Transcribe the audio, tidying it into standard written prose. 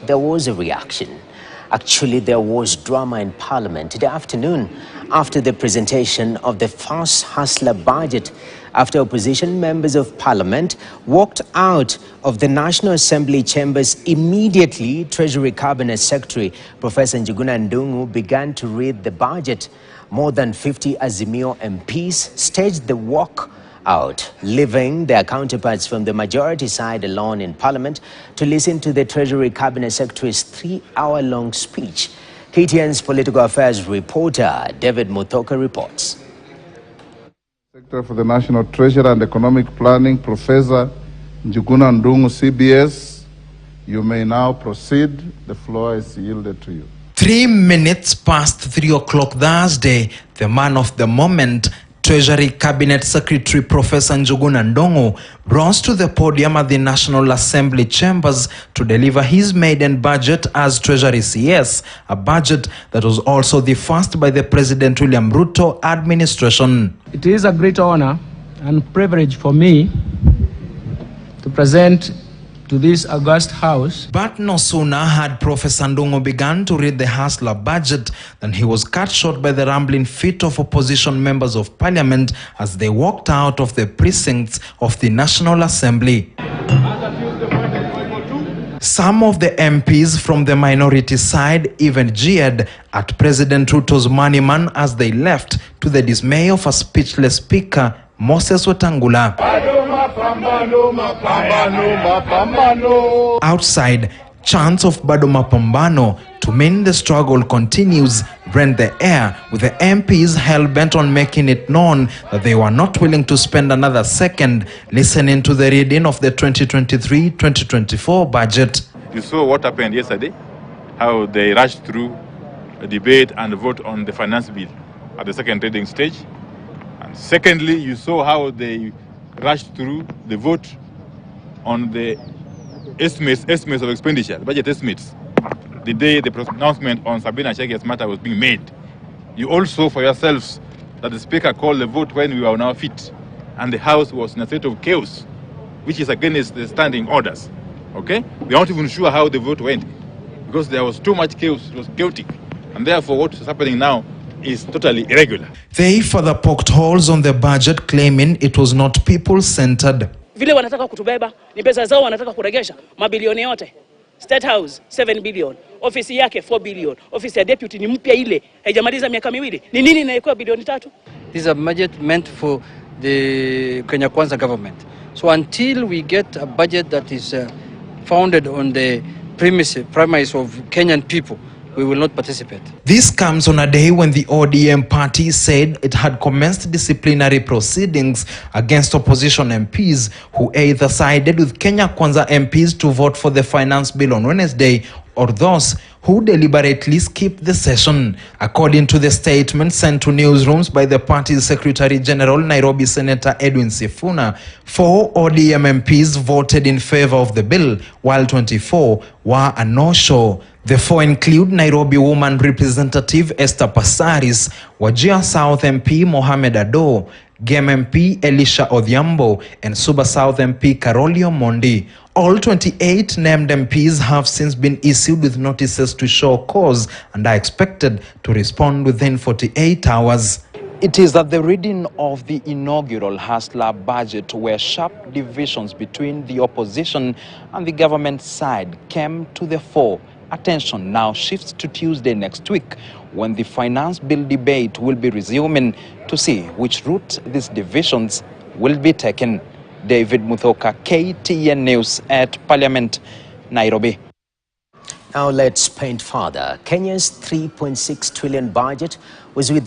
There was a reaction. Actually, there was drama in Parliament today afternoon after the presentation of the first hustler budget, after opposition members of Parliament walked out of the National Assembly chambers. Immediately, Treasury Cabinet Secretary Professor Njuguna Ndung'u began to read the budget. More than 50 Azimio MPs staged the walk out, leaving their counterparts from the majority side alone in Parliament to listen to the Treasury Cabinet Secretary's 3-hour-long speech. KTN's political affairs reporter David Muthoka reports. Secretary for the National Treasury and Economic Planning, Professor Njuguna Ndung'u, CBS, you may now proceed. The floor is yielded to you. 3 minutes past 3 o'clock Thursday, the man of the moment, Treasury Cabinet Secretary Professor Njuguna Ndung'u, rose to the podium at the National Assembly chambers to deliver his maiden budget as Treasury CS, a budget that was also the first by the President William Ruto administration. It is a great honor and privilege for me to present to this august house. But no sooner had Professor Ndung'u begun to read the hustler budget than he was cut short by the rambling feet of opposition members of Parliament as they walked out of the precincts of the National Assembly. Some of the MPs from the minority side even jeered at President Ruto's money man as they left, to the dismay of a speechless speaker, Moses Wetangula. Outside, chants of Bado Mapambano to mean the struggle continues rent the air, with the MPs hell-bent on making it known that they were not willing to spend another second listening to the reading of the 2023-2024 budget. You saw what happened yesterday, how they rushed through a debate and vote on the finance bill at the second reading stage. And secondly, you saw how they rushed through the vote on the estimates of expenditure, the budget estimates, the day the announcement on Sabina Chege's matter was being made. You also for yourselves that the Speaker called the vote when we were on our feet, and the House was in a state of chaos, which is against the standing orders. Okay? We are not even sure how the vote went, because there was too much chaos, it was chaotic, and therefore what is happening now is totally irregular. They further poked holes on the budget, claiming it was not people-centered. Vile wanataka kutubeba ni pesa zao, wanataka kuregesha mabilioni yote. State House 7 billion, ofisi yake 4 billion, ofisi ya deputy ni mpya ile, haijamaliza miaka miwili. Ni nini inaikuwa bilioni 3? This is a budget meant for the Kenya Kwanza government. So until we get a budget that is founded on the premise of Kenyan people, we will not participate. This comes on a day when the ODM party said it had commenced disciplinary proceedings against opposition MPs who either sided with Kenya Kwanza MPs to vote for the finance bill on Wednesday, or those who deliberately skipped the session. According to the statement sent to newsrooms by the party's Secretary General, Nairobi Senator Edwin Sifuna, 4 ODM MPs voted in favor of the bill, while 24 were a no-show. The 4 include Nairobi woman representative Esther Passaris, Wajir South MP Mohamed Ado, Gem MP Elisha Odhiambo, and Suba South MP Karolio Mondi. All 28 named MPs have since been issued with notices to show cause and are expected to respond within 48 hours. It is at the reading of the inaugural hustler budget where sharp divisions between the opposition and the government side came to the fore. Attention now shifts to Tuesday next week, when the finance bill debate will be resuming, to see which route these divisions will be taken. David Muthoka, KTN News at Parliament, Nairobi. Now let's paint further. Kenya's 3.6 trillion budget was without